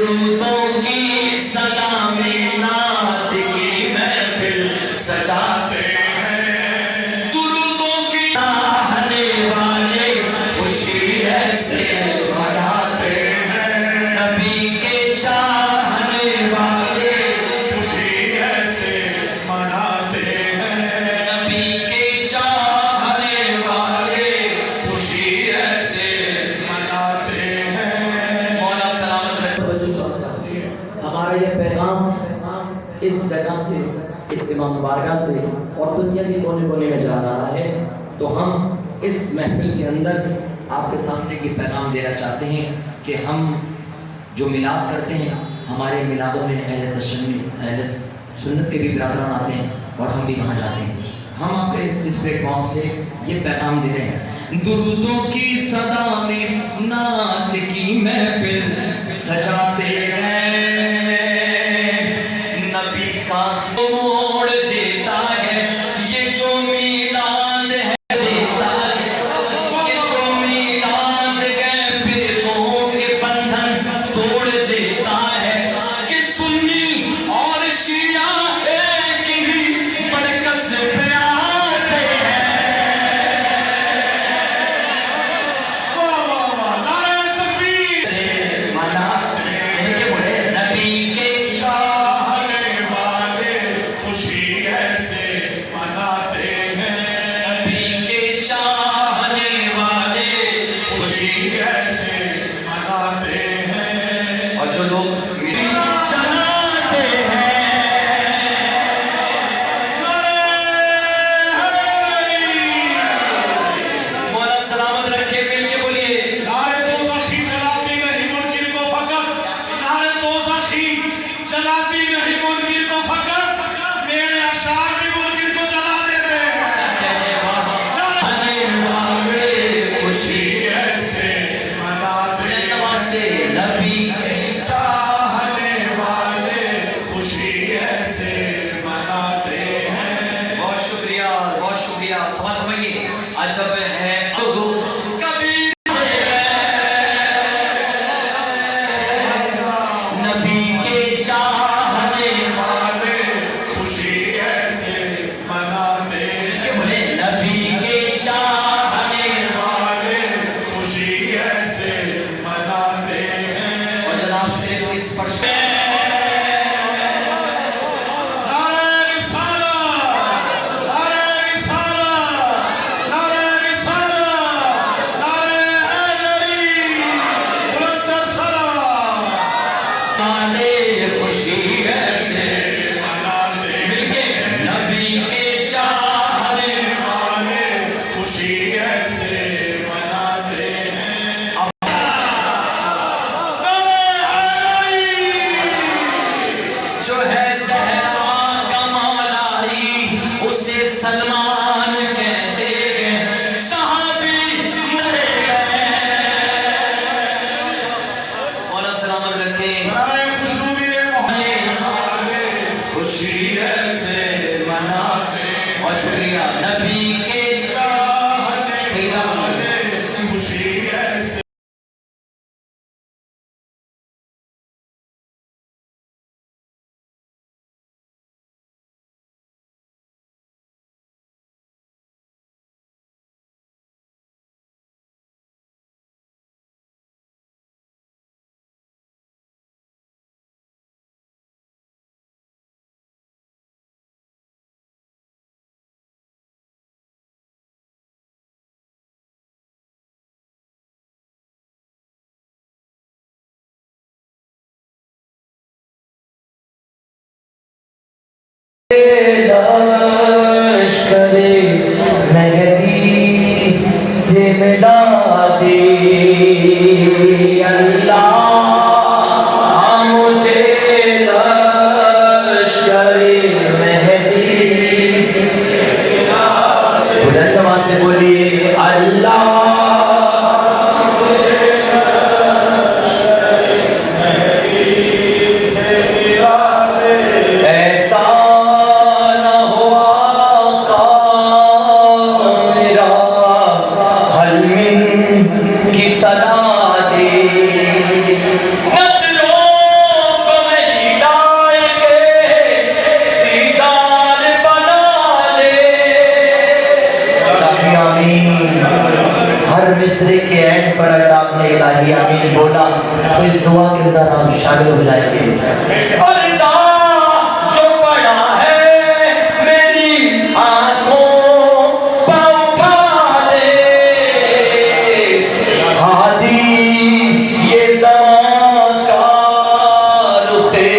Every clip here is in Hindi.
दुरूदों की सदा में नात की महफिल सजाते हैं। दुरूदों की चाहने वाले खुशी ऐसे मनाते हैं। नबी के चाहने वाले खुशी ऐसे मनाते हैं। नबी के चाहने वाले खुशी ऐसे मनाते हैं। मौला सलामत रहे। हमारा ये पैगाम इस जगह से, इस इमाम बारगाह से और दुनिया के कोने कोने में जा रहा है, तो हम इस महफिल के अंदर आपके सामने ये पैगाम देना चाहते हैं कि हम जो मिलाद करते हैं, हमारे मिलादों में अहले सुन्नत के भी बिरादरान आते हैं और हम भी वहाँ जाते हैं। हम आपके इस प्लेटफॉर्म से ये पैगाम दे रहे हैं, दुरूदों की सदा में नात की महफिल सजाते हैं। नबी का मोड़ देता है ये जो मीलाद है, देता है ये जो मीलाद है, फिरों के बंधन तोड़ देता है कि सुन्नी और शिया एक ही मरकज पे आते हैं। और जो लोग चलाते हैं, मौला सलामत रखे, मिलके बोलिए नारे दोज़खी चलाती नहीं मुनकिर को फकत, नारे दोज़खी चलाती नहीं मुनकिर को फकत, मेरे अशार भी मुनकिर को चला देते हैं। खुशी ऐसे मनाते से नबी चाहने वाले खुशी ऐसे मनाते हैं। बहुत शुक्रिया, बहुत शुक्रिया। सवाल फरमाइए, अजब है तो कभी नबी के चाहने वाले खुशी ऐसे मनाते हैं। बोले नबी के चाहने वाले खुशी ऐसे मनाते हैं। और जनाब से इस पर खुशी ऐसे मिलके नबी के चाहने वाले खुशी ऐसे मनाते हैं। जो है सहरा का मौलाई उसे सलमान कहते हैं। सहाबी मरे गए। मौला सलामत रखे। खुशी ऐसे मनाते और शुक्रिया नबी के खुशी ऐसे लश्करे मेहदी से मिला दे अल्लाह मुझे लश्करे मेहदी बुलंद आवाज से बोलिए अल्लाह हल मिन के अंदर आप शामिल हो जाएंगे। पर्दा जो पड़ा है मेरी आंखों पर उठा दे, हादी ये ज़मां का रुखे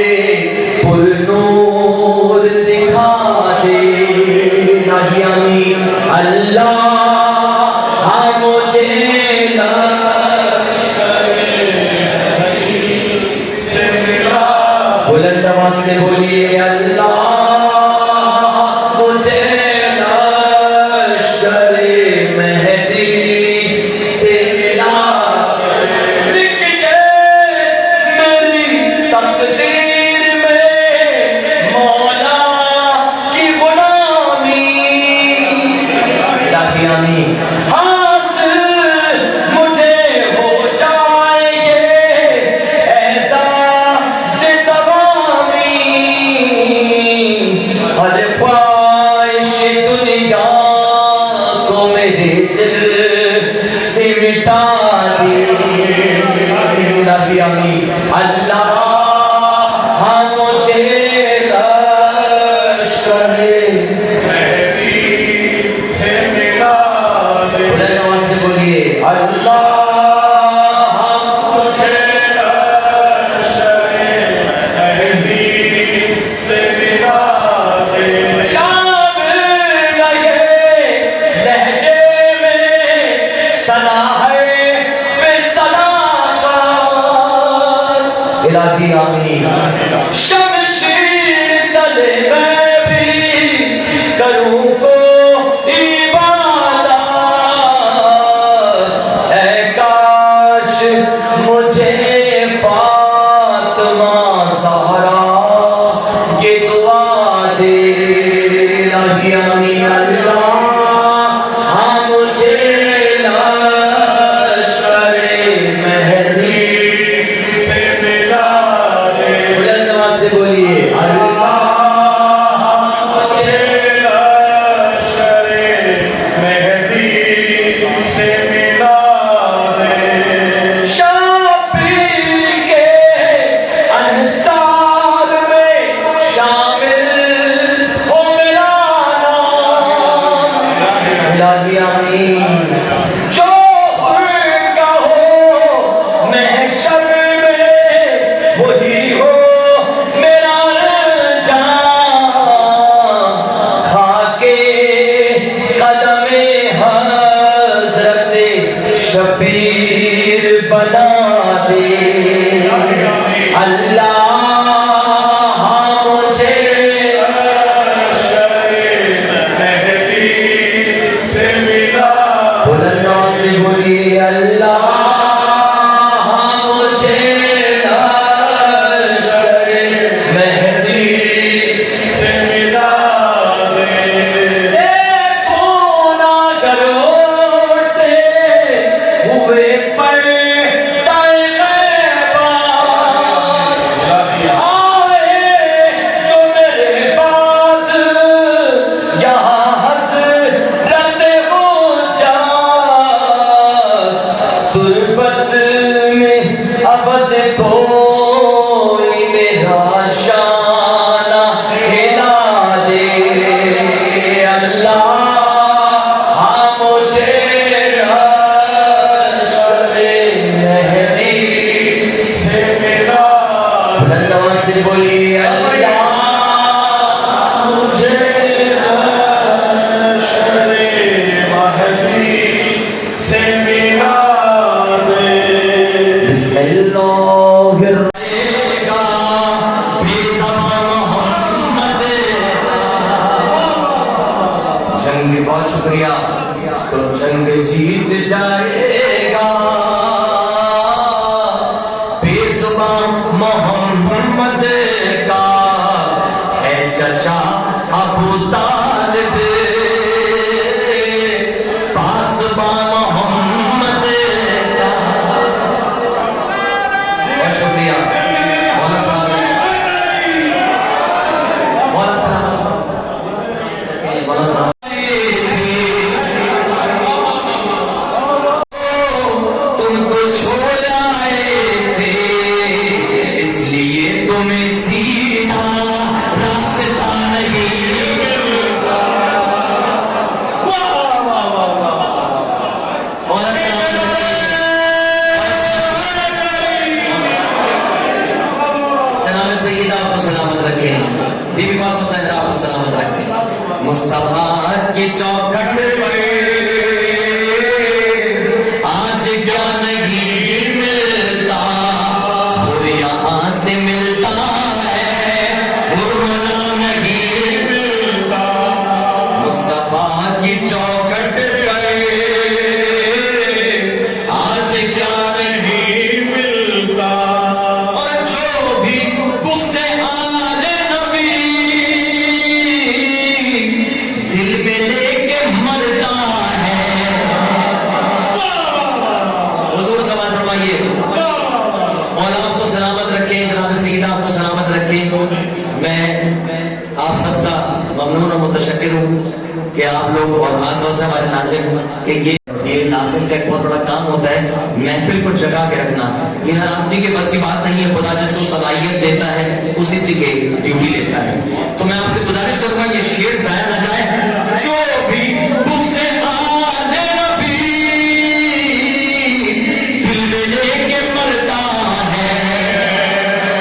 पुरनूर दिखा दे। नाहियामी अल्लाह मुझे बुलंद आवाज से बोलिए अल्लाह मुझे लश्कर-ए मेहदी से मिला, लिख के मेरी तकदीर में मौला की गुलामी। लाहियामी शमशीर तले मैं भी करूं को इबादत, ऐ काश मुझे फातिमा ज़हरा ये दुआ दे। लाहियामी अल्लाह मुझे लश्कर-ए मेहदी से मिला दे। बुलंद आवाज से बोलिए अल्लाह मुझे लश्कर-ए मेहदी से मिला दे। शाफी के अंसार में शामिल हो मेरा नाम। लाहियामी जो का हो महशर में वही हो मेरा जान, खाके कदमे हज़रते शबीर बना दे। अल्लाह मुझे मेहदी से मिला। बुलंद आवाज से बोलिए अल्लाह मुझे लश्कर-ए मेहदी से मिला दे। देखो ना करोड़ते हुए पर्दा ग़ैबात, आए जो मेरे बाद यहाँ हसरत हो जात, तुरबत में अबद कोई मेरा शाना हिला दे। अल्लाह मुझे लश्कर-ए मेहदी से मिला। बुलंद आवाज से बोलिए अल्लाह मुझे लश्कर-ए मेहदी से मिला दे। बिस्मिल्लाहिर जंग बहुत शुक्रिया, तो जंग जीत जाएगा बेज़ुबान मोहम्मद का है चचा अबू तालिब, पासबा मोहम्मद का। बहुत शुक्रिया मौला साहब, मौला साहब, मौला साहब। तुमको छोड़ आए थे सैयदा को सलामत रखे, बीबी फातिमा ज़हरा को सलामत रखे। मुस्तफा की चौखट पे आज क्या नहीं मिलता, वो यहाँ से मिलता है, वो वरना नहीं मिलता। मुस्तफा की चौखट पे आज क्या नहीं मिलता। और जो भी मुझसे आले नबी दिल में लेके मरता है। हुजूर सलाम फरमाइए, मौला आपको सलामत रखे, जनाब सईदा आपको सलामत रखे। मैं आप सबका ममनून और मुतशक्किर हूँ कि आप लोग और खासतौर से हमारे नाज़िम कि ये नाज़िम का एक बहुत बड़ा काम होता है महफिल को जगा के रखना। ये हर आदमी के बस की बात नहीं है, खुदा जिसको सलाहियत देता है उसी से के ड्यूटी लेता है। तो मैं आपसे गुजारिश करूंगा ये शेर जाया ना जाए। जो भी मुझसे आले नबी दिल में लेके मरता है।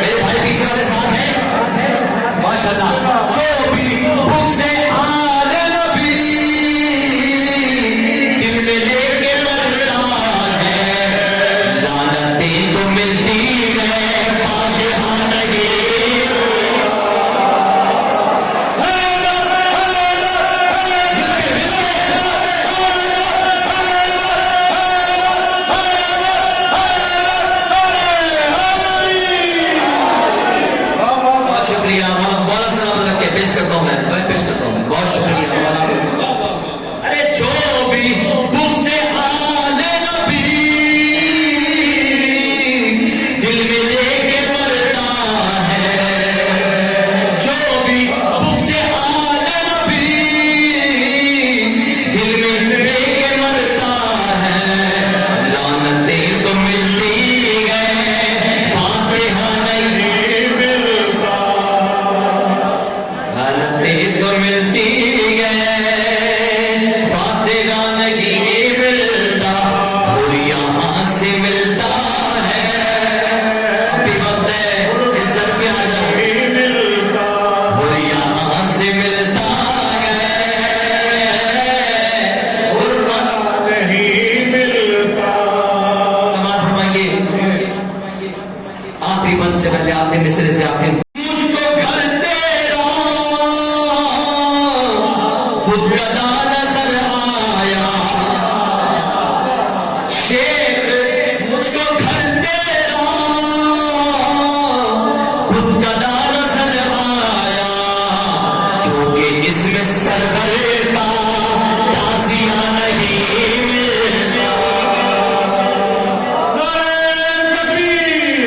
मेरे भाई पीछे वाले साथ हैं माशाअल्लाह। जो भी मुझसे आले नबी दिल में लेके मरता है, लानतें तो मिलती है, फातिहा नहीं। बहुत शुक्रिया, बहुत सलामत रखे। पेश करता हूँ मैं पेश करता हूँ। बहुत शुक्रिया। अरे जो भी मुझसे आले नबी दिल में लेके मरता है, जो भी मुझसे आले नबी दिल में लेके मरता है, लानतें तो मिलती है, फातिहा नहीं मिलता। लानतें तो मिलती है, फातिहा नहीं मिलता, वो यहाँ से मिलता है। अभी वक्त है, इस दर पे आ जाओ। वो यहाँ से मिलता है, वरना नहीं मिलता। समाज फरमाइए, आखिरी बंद से पहले आखिरी मिसरे से आखिरी। मुझको घर तेरा खुदगदा नजर आया, शेख मुझको घर तेरा खुदगदा नजर आया, क्योंकि इसमें सरवर का ताज़िया नहीं मिलता। नारे तकबीर,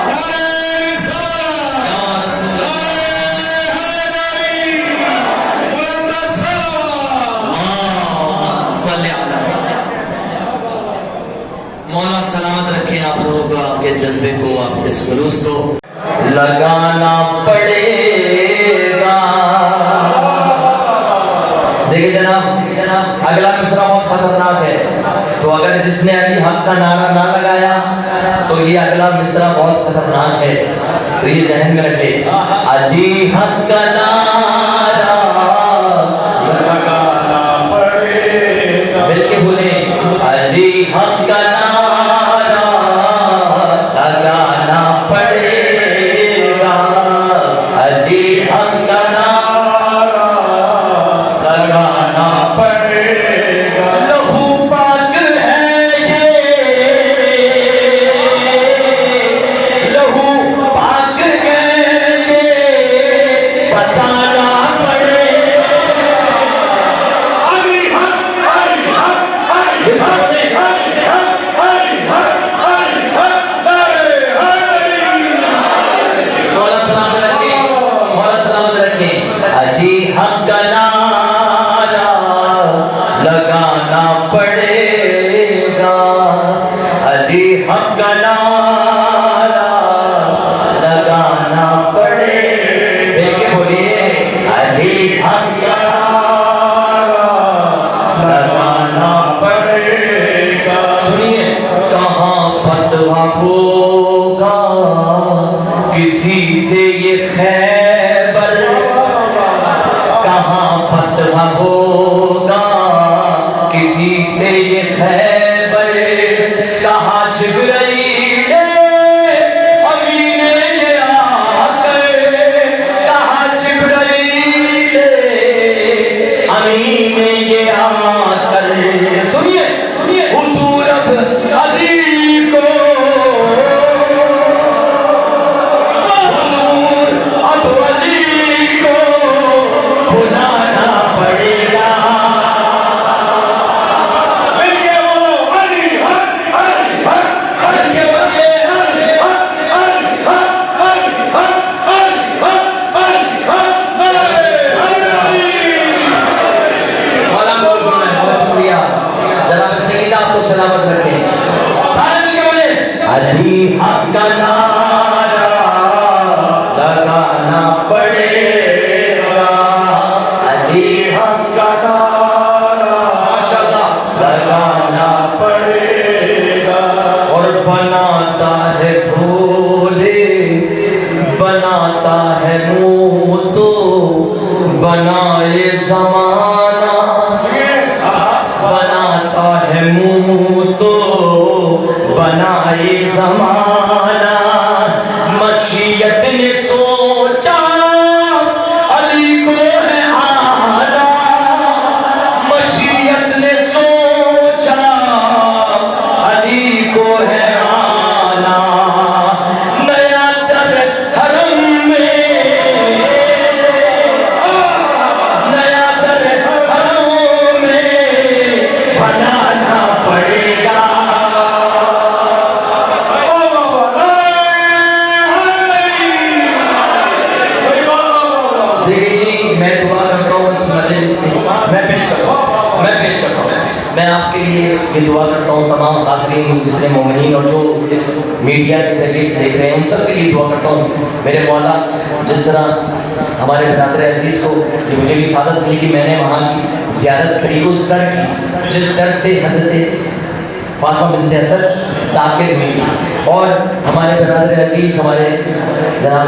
नारे रिसालत, या रसूल मौला सलामत रखें आप लोगों को, आपके इस जज्बे को, आपके इस जुलूस को लगाना पड़ेगा। देखिए जनाब, अगला मिसरा बहुत खतरनाक है, तो अगर जिसने अली हक का नारा ना लगाया तो ये अगला मिसरा बहुत खतरनाक है, तो ये जहन में रखे। अली हक का नारा लगाना पड़ेगा, बिल्कुल बोले अली हक का नारा लगाना पड़ेगा, अली हक का नारा लगाना पड़ेगा। लहू पाक है ये, लहू पाक है ये, बताना पड़ेगा। अली हक, अली हक, अली हक, अली हक। किसी से ये खैबर कहाँ फतवा होगा, किसी से ये खैबर कहाँ जिब्राइल अमीने ये आकर, कहाँ जिब्राइल अमीने ये आकर। सुनिए हुजूर अब अली को, हुजूर अब अली को बुलाना पड़ेगा। मिलके बोलो अली हक अली हक करके बोलिए मौला को बहुत शुक्रिया। जनाब सईद आपको सलामत रखे। सारे मिलके बोले अली हक का नारा लगाना पड़ेगा, अली हक का नारा माशाअल्लाह लगाना पड़ेगा। और बनाता है भोले, बनाता है मुँह तो बनाए जमाना, बनाता है मुँह तो बनाए जमाना। मशीयत ने सोचा अली को है आना, मशीयत ने सोचा अली को है आना। नया दर हरम में, नया दर हरम में बनाना पड़ेगा। देखिए जी, मैं दुआ करता हूँ मैं आपके लिए ये दुआ करता हूँ, तमाम हाज़रीन जितने मोमिनीन और जो इस मीडिया के जरिए से देख रहे हैं उन सब के लिए दुआ करता हूँ। मेरे मौला जिस तरह हमारे बरादर अजीज़ को कि मुझे भी सादत मिली कि मैंने वहाँ की ज़ियारत करी, उस दर की जिस दर से हज़रत फातिमा बिन्त असद दाखिल हुई थी। और हमारे बरादर अजीज़ हमारे जनाब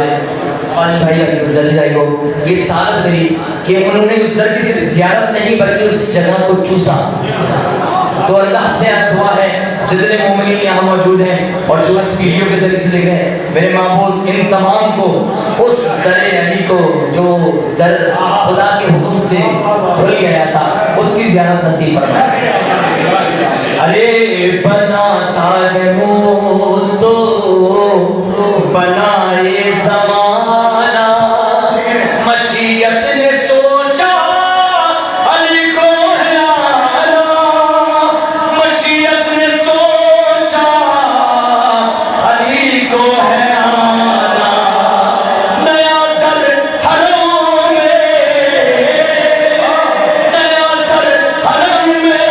पाश भाई जल्दी भाई को ये सादत मिली कि उन्होंने उस दर की सिर्फ ज़ियारत नहीं बल्कि उस जगह को चूसा। तो अल्लाह से दुआ है जितने मोमिनीन यहाँ मौजूद हैं और जो इस वीडियो के जरिए से देख रहे हैं, मेरे माबूद इन तमाम को उस दर अली को जो दर खुदा के हुक्म से खुल गया था उसकी ज़ियारत नसीब फरमाए। अरे बनाता है मुँह तो बनाए ज़माना, मशीयत ने सोचा अली को है आना, मशीयत ने सोचा अली को है आना। नया दर हरम में, नया दर हरम में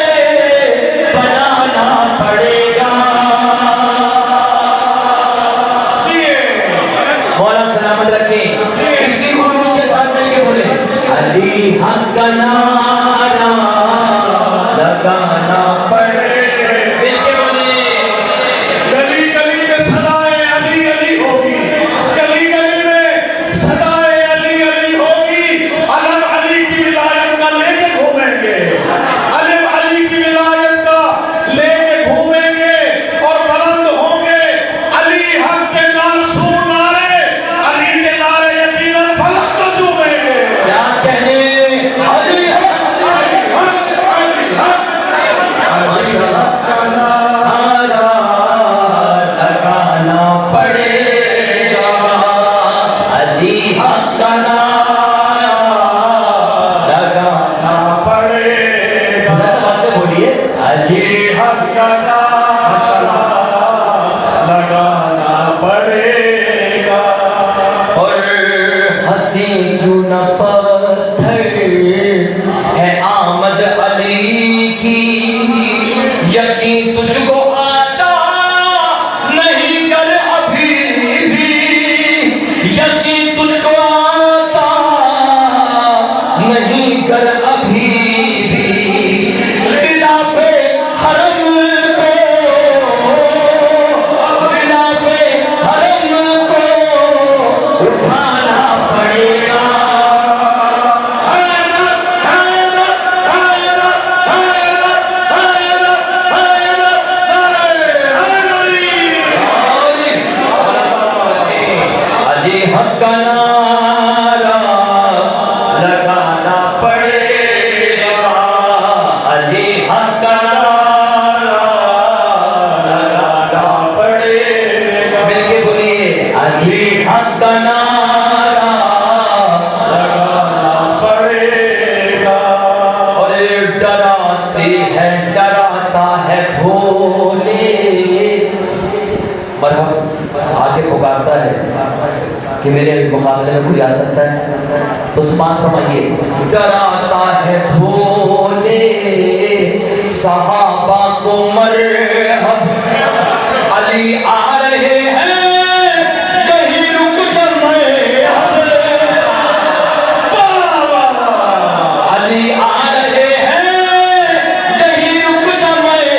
बनाना पड़ेगा। मौला सलामत रखे। इसी खुलूस के साथ मिलके बोले अली हक का नारा लगाना पड़ेगा। मिलके बोले गली गली में सदाए अली अली होगी, गली गली में सदाए अली अली होगी। अलम अली की विलायत का लेके घूमेंगे, अलम अली की विलायत का लेके घूमेंगे और बुलंद होंगे अली हक के नासूर नारे, अली के नारे यकीनन फलक को चूमेंगे। क्या कहने अली हक, अली हक, अली हक। माशाअल्लाह अली हक का नारा लगाना पड़ेगा, अली हक का नारा लगाना पड़ेगा। मिलके बोलिए अली हक का नारा लगाना पड़ेगा। और डराती है डराता है भोले, मरहम आके पुकारता है कि मेरे मुकाबले में कोई आ सकता है, तो समात फरमाइए डराता है भोले सहाबा को मरहब, अली आ रहे हैं यही रुक जाए, अली आ रहे हैं यही रुक जाए,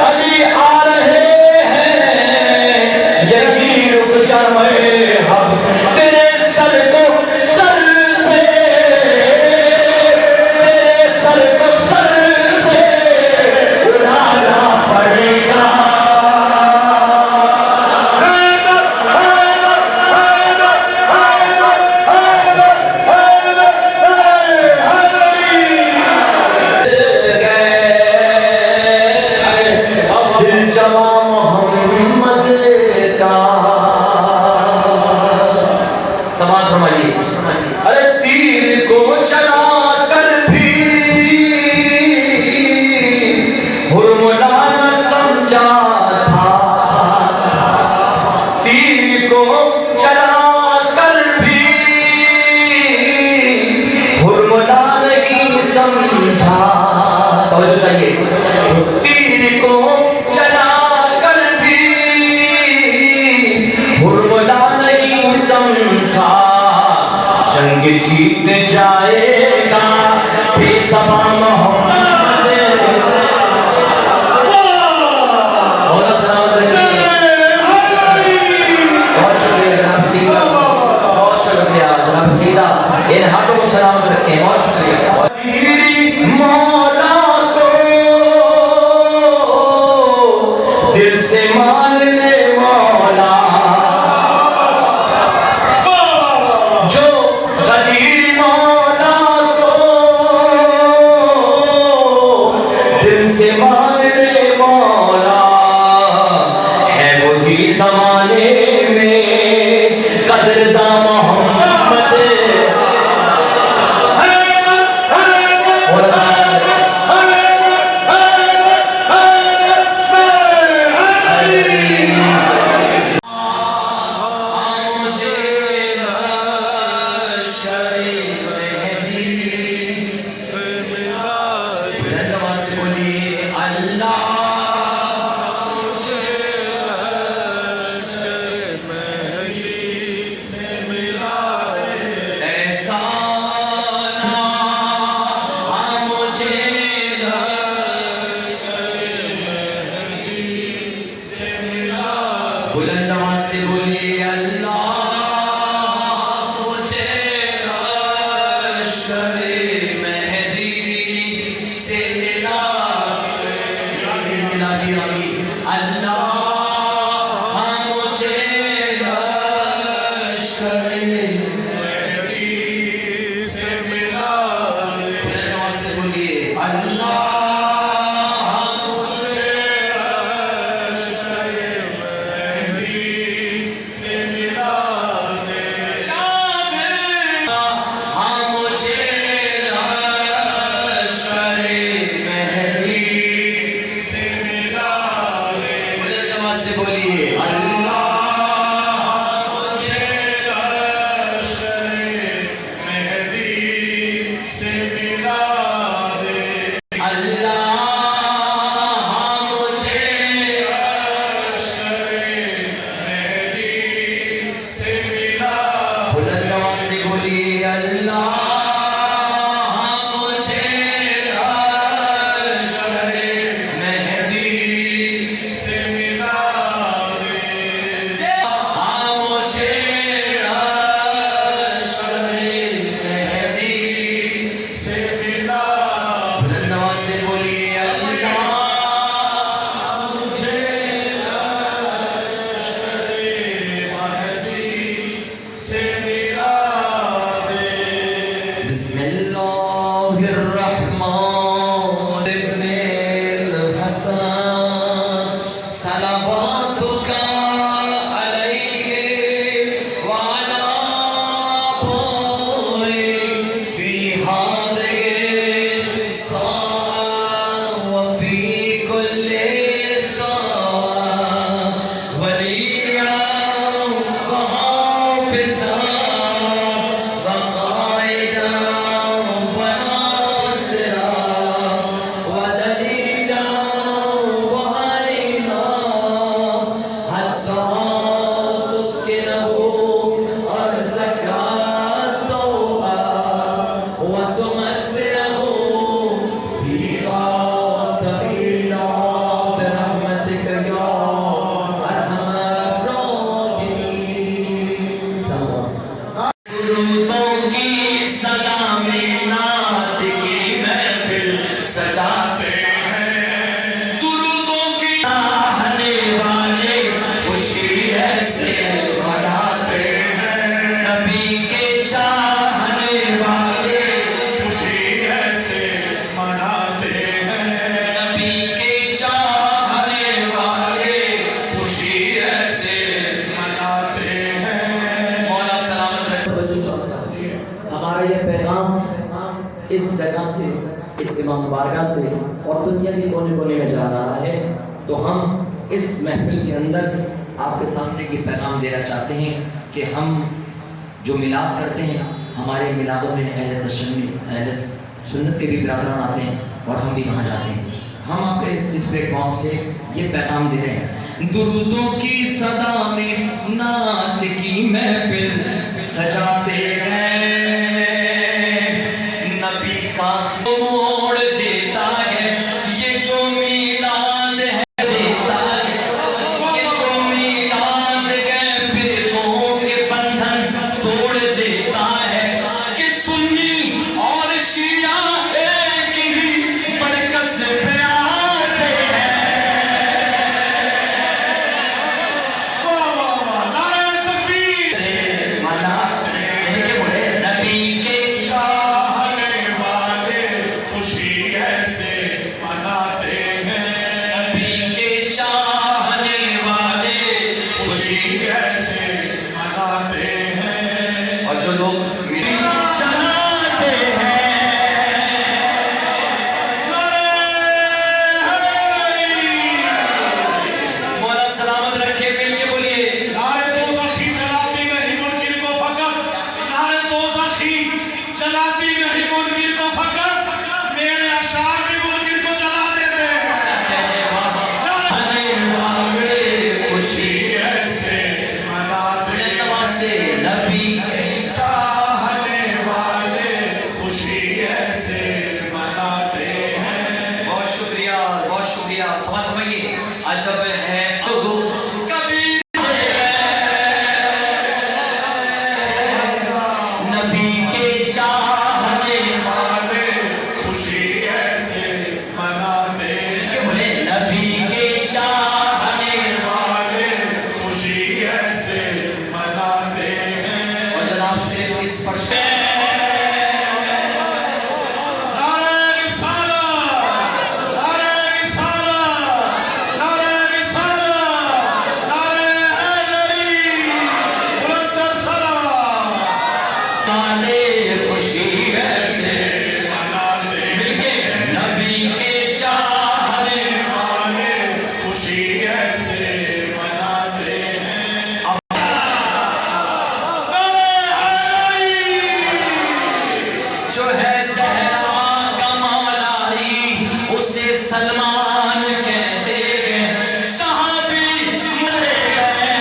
अली आ रहे यही रुक जाए हम, तेरे सर को सर से, तेरे सर को सर से उड़ाना पड़ेगा। दिल जवा मोहम्मद का, समाज फरमाइए अरे तीर को चला कर भी हुर्मुला न समझा था, तीर को चला कर भी हुर्मुला नहीं समझा। तो चाहिए तीर को चला कर भी हुर्मुला नहीं समझा, जंग जीत जाएगा बेसबा मोहम्मद। बहुत सलामत रखिए, बहुत शुक्रिया जनाब सीधा, बहुत शुक्रिया जनाब सीधा, इन हाथों को सलामत रखें, बहुत शुक्रिया। मौला को दिल से मान ले मौला, जो गदीर मौला को दिल से मान ले मौला, है वही जमाने में कदरदा मोहम्मद। बुलंद आवाज से बोलिए अल्लाह पैगाम इस जगह से, इस इमाम बारगाह से और दुनिया के कोने कोने में जा रहा है, तो हम इस महफिल के अंदर आपके सामने ये पैगाम देना चाहते हैं कि हम जो मिलाद करते हैं, हमारे मिलादों में अहले सुन्नत के भी बिरादरान आते हैं और हम भी वहाँ जाते हैं। हम आपके इस प्लेटफॉर्म से ये पैगाम दे रहे हैं, दुरूदों की सदा में नात की महफिल सजाते हैं, नबी का मोड़ देता है ये जो मीलाद है, देता है ये जो मीलाद है, फिरकों के बंधन तोड़ देता है कि सुन्नी और शिया एक ही मरकज पे आते हैं। नारे तकबीर से मनाते हैं बोले नबी के चाहने वाले खुशी ऐसे मनाते हैं, नबी के चाहने वाले खुशी ऐसे मनाते हैं। और जो लोग चलाते हैं, मौला सलामत रखे, मिल के बोलिए नारे दोज़खी जलाती नहीं मुनकिर को फकत, नारे दोज़खी जलाती नहीं मुनकिर को फकत, मेरे अशार भी मुनकिर को जला देते हैं। आने वाले खुशी ऐसे मनाते से नबी चाहने वाले खुशी ऐसे मनाते हैं। बहुत शुक्रिया, बहुत शुक्रिया। समाज फरमाइए, अजब है तो कबीर नबी के चाहने वाले खुशी ऐसे मनाते हैं, बोले नबी के चाहने वाले खुशी ऐसे मनाते हैं। और जनाब से इस पर नारे रिसालत, नारे रिसालत, नारे रिसालत, नारे हैदरी, बुलंद सलाम आने खुशी ऐसे मनाते मिलके नबी के चाहने वाले खुशी ऐसे मनाते हैं। जो है सहरा का मौलाई उसे सलमान कहते हैं, सहाबी मरे गए।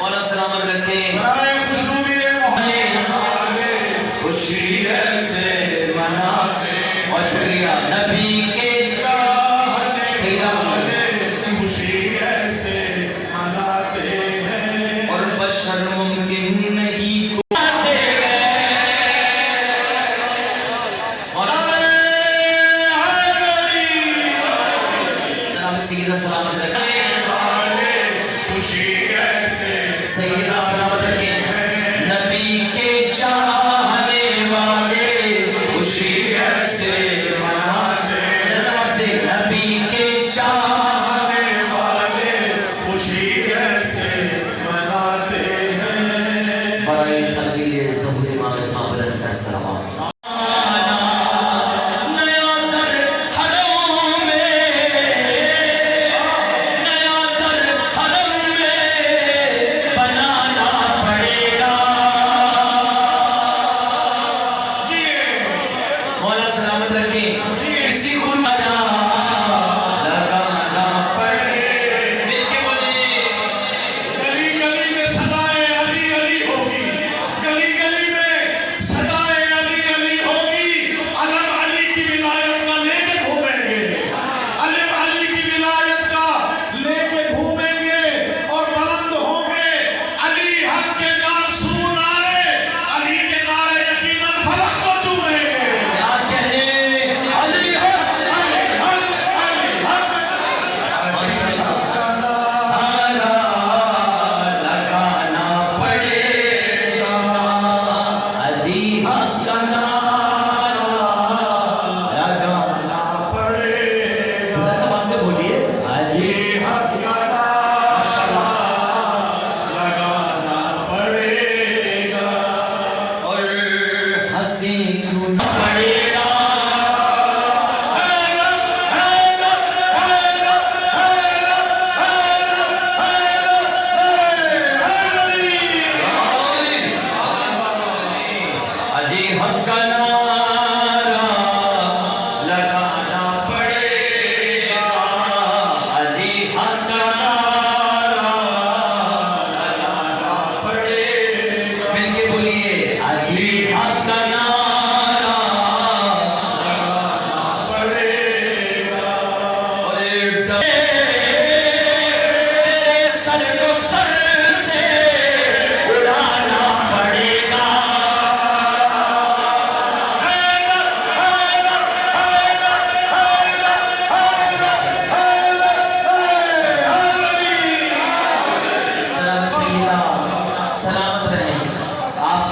मौला सलामत रखे, नारे खुशबू वाले खुशी ऐसे मनाते और शुक्रिया नबी के खुशी ऐसे मनाते हैं। और बशर मुमकिन नहीं आते और जनाब सैयदा सलामत रखे, खुशी ऐसे सैयदा सलामत रखे, नबी के चाहने वाले खुशी ऐसे मनाते से नबी के आने वाले खुशी ऐसे मनाते हैं। बराए तजीले ज़हूर मागज़ माबरन तसलाम नया दर हरम में बनाना पड़ेगा,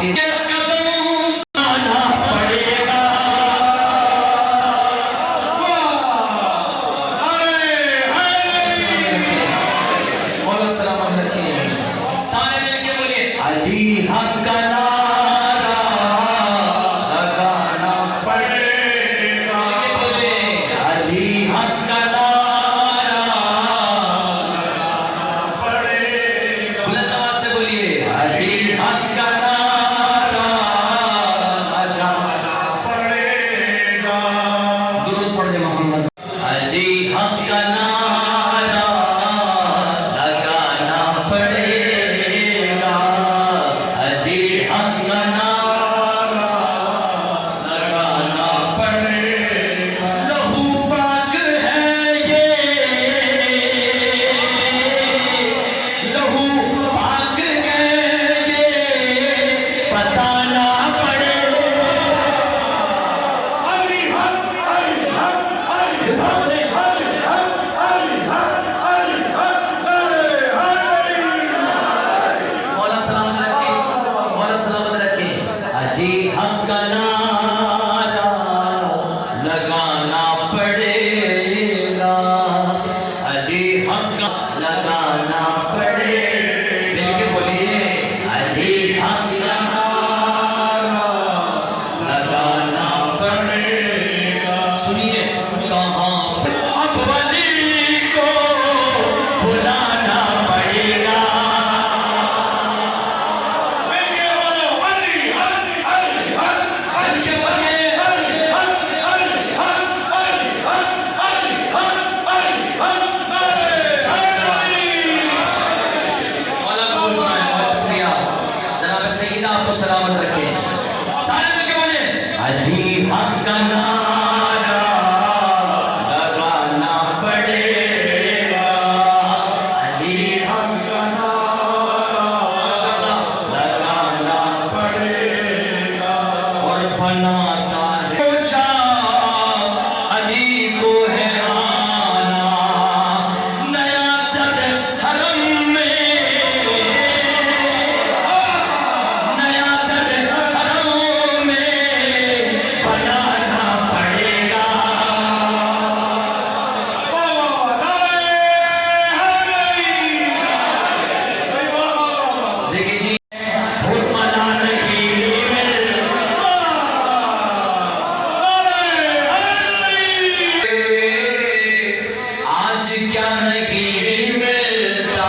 आपकी कदम साना पड़ेगा। मौला सलामत रखिए। सारे मिलके बोलिए अली हक का नारा लगाना पड़ेगा। बोले अली हक का नारा लगाना पड़ेगा। बुलंद आवाज से बोलिए अली हक का नारा लगाना पड़ेगा। दुरूद पढ़ दे मोहम्मद। अली हक का नारा लगाना पड़ेगा। अली हक का नारा लगाना पड़ेगा। लहू पाक है ये, लहू पाक है ये, बताना पड़ेगा। अली हक, अली हक, अली हक, अली हक, अली हक, अली हक, अली हक। मौला सलामत रखे, मौला सलामत रखे। अली हक का नारा लगाना पड़ेगा। अली हक का लगाना पड़ेगा। मिलके बोलिए अली हक का नारा लगाना पड़ेगा। सुनिए कहाँ अब वली को बुलाना पड़ेगा। मेरे वालों, अली हक, अली हक, मिलके बोलिए अली हक, अली हक, अली हक, अली हक, अली हक, अली मौला कबूल फरमाए। बहुत शुक्रिया जनाब सईदा, आपको सलामत रखे। सारे मिलके बोले अली हक का नारा लगाना पड़ेगा। अली हक का नारा लगाना पड़ेगा। और बनाता है ऊंचा अली को है आना। नया दर हरम में, नया दर हरम में बनाना पड़ेगा। देखिए जी हुक्मला नहीं आज क्या नहीं मिलता।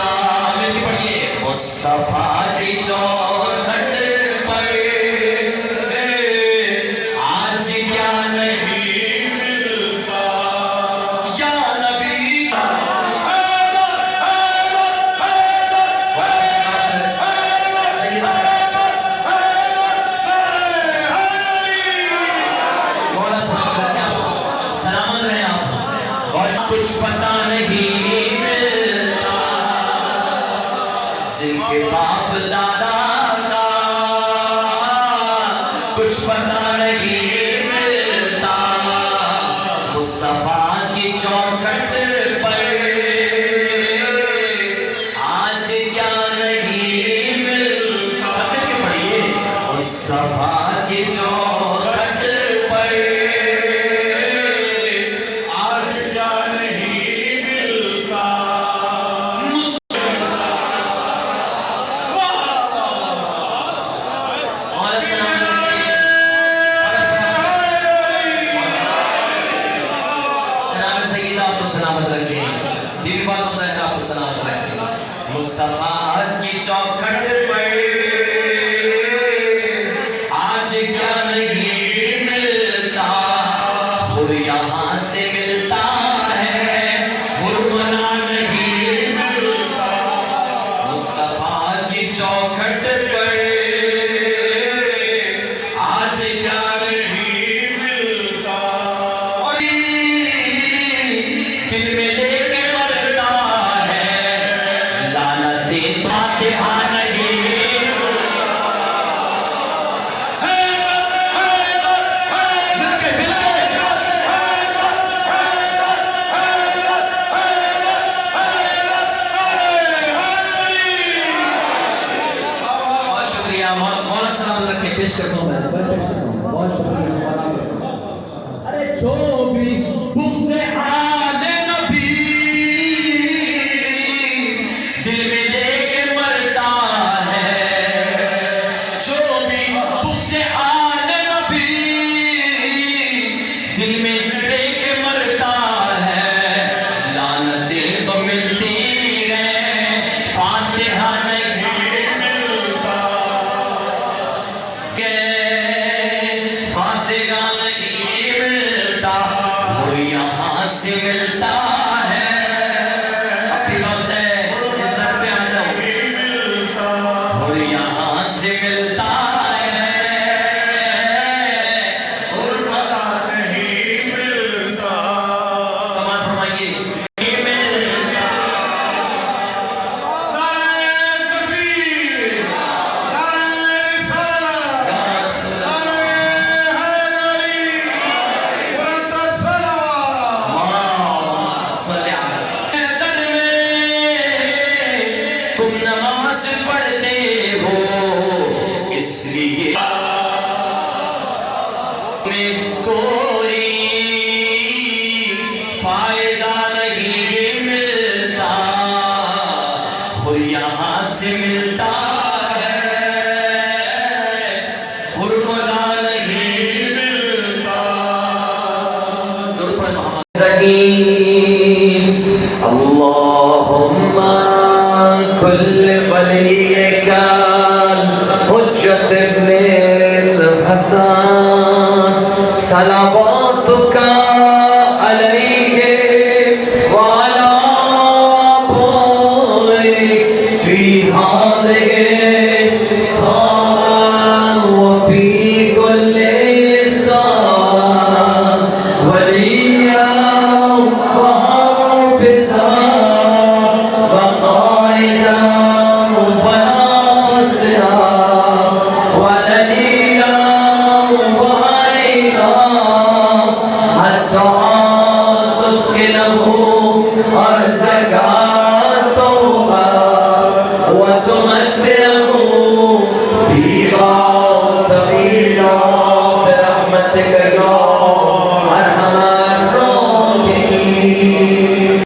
मिलके पढ़िए मुस्तफा की चौखट पर आज क्या नहीं मिलता। या नबी मौला सलामत रहे आप। और कुछ पता नहीं मिलता जिनके बाप दादा का, कुछ पता नहीं मिलता मुस्तफा की चौखट पर आज क्या नहीं मिलता। सब मिलके पढ़िए मुस्तफा की चौखट पर आज क्या नहीं मिलता। और सलामत जनाब सईदा, आपको सलामत रखे। बीबी बातों से आपको सलामत रखे। मुस्तफा की चौखट पर आज क्या नहीं मिलता। वो यहाँ से मिलता है, हुर्मला नहीं मिलता। मुस्तफा की चौखट पर आज क्या नहीं मिलता। और दिल में लेके मरता है लानते फातिहा नहीं। बहुत शुक्रिया। मौला सलामत रखे। पेश करता हूँ मैं। बहुत शुक्रिया। अरे जो भी मुझसे आले नबी दिल में लेके मरता है, जो भी मुझसे आले नबी दिल में लेके मरता है, लानतें तो मिलती है, फातिहा नहीं मिलता, फातिहा नहीं मिलता, वो यहाँ से मिलता है। अपनी बात है, इस दर पे आ जाओ। वो यहाँ से मिलता है, और पता नहीं मिलता। समाज फरमाइए, नहीं मिलता। नारे तकबीर, नारे रिसालत, या रसूल अल्लाह, नारे हैदरी, बुलंद सलावत। अल्लाहुम्मा सल्ली अला। दर में तुम नमाज पढ़ते हो, इसलिए में कोई फायदा नहीं मिलता, वो यहाँ से मिलता है, हुर्मला नहीं मिलता। दुरूद पढ़ मोहम्मद। अल्लाहुम्मा कुल वलियका हुज्जत इब्न हसन सलावतुका अलैहि व अला आलिहि फी हादिहि साअ व फी कुल्ली साअ वलिया व हाफिज़ा व क़ाइदा व नासिरा व नदिया व आइना हत्ता तुस्किनहु अर्ज़का तौबा व तुमत्तिअ